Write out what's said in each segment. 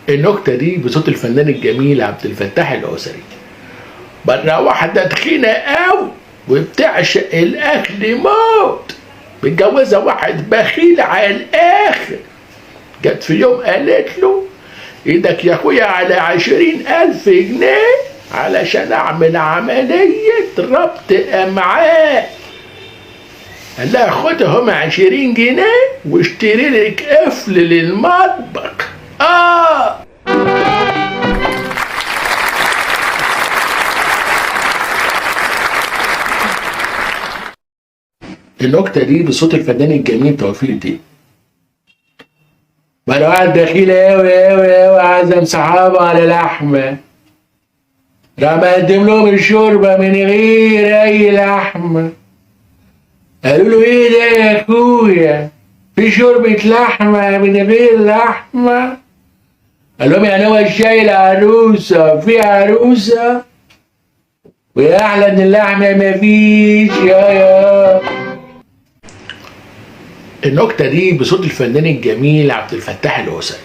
النكتة دي بصوت الفنان الجميل عبد الفتاح الأسري. مرة واحدة تخينة قوي وبتعشق الأكل موت، متجوزة واحد بخيل على الآخر. جت في يوم قالت له: إيدك يا أخويا على 20,000 جنيه علشان أعمل عملية ربط أمعاء. قال لها: خدهم 20 جنيه واشتري لك قفل للمطبخ. النكتة دي بصوت الفنان الجميل توفيق الدين. مرة واحد دخيل أوي عزم صحابه على لحمة، راح مقدم لهم الشوربة من غير أي لحمة. قالوا له: إيه ده يا أخويا؟ في شوربة لحمة من غير لحمة؟ قال لهم: يعني هو الشاي العروسة في عروسة؟ ويا أحلى من اللحمة مفيش يا. النكتة دي بصوت الفنان الجميل عبد الفتاح الأسري.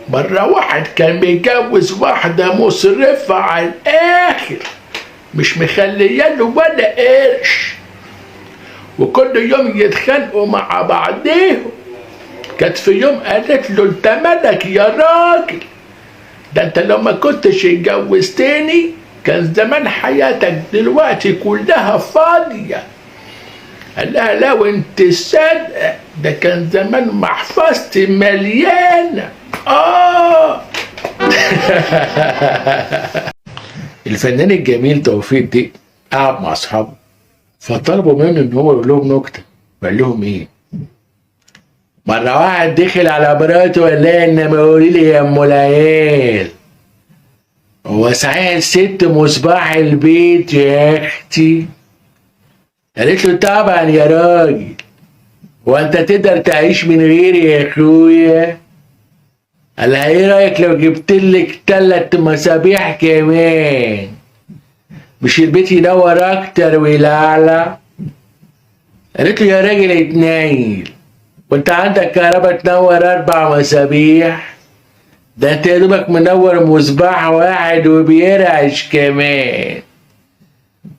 مرة واحد كان بيتجوز واحدة مسرفة على الآخر، مش مخلية له ولا قرش، وكل يوم يتخانقوا مع بعضيهم. كانت في يوم قالت له: انت مالك يا راجل؟ ده انت لو ما كنتش اتجوزتني كان زمان حياتك دلوقتي كلها فاضية. قال لها: لا وانت صادقة، ده كان زمان محفظتي مليانة. الفنان الجميل توفيق الدين قعد مع اصحابه، فطلبوا منه ان هو يقول لهم نكته. قال لهم ايه؟ مره واحد دخل على مراته وقال لها: انما قولي لي يا ام العيال، هو صحيح الست مصباح البيت يا اختي؟ قالت له: طبعا يا راجل، وانت تقدر تعيش من غيري يا اخويا؟ قال لها: ايه رايك لو جبتلك 3 مصابيح كمان؟ مش البيت ينور اكتر ويلعلع؟ قالت له: يا راجل اتنيل، وانت عندك كهرباء تنور 4 مصابيح؟ ده انت يا دوبك منور مصباح واحد وبيرعش كمان،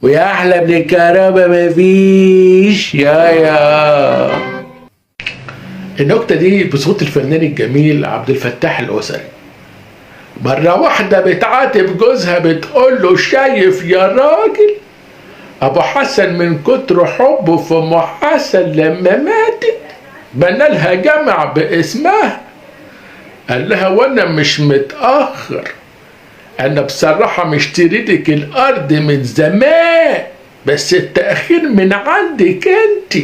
ويا احلى من الكهرباء مفيش يا. النكتة دي بصوت الفنان الجميل عبد الفتاح الأسري. مرة واحدة بتعاتب جوزها بتقول له: شايف يا راجل، أبو حسن من كتر حبه في أم حسن لما ماتت بنالها جمع باسمها. قال لها: وأنا مش متأخر، أنا بصراحة مشتريتك الأرض من زمان، بس التأخير من عندك أنت.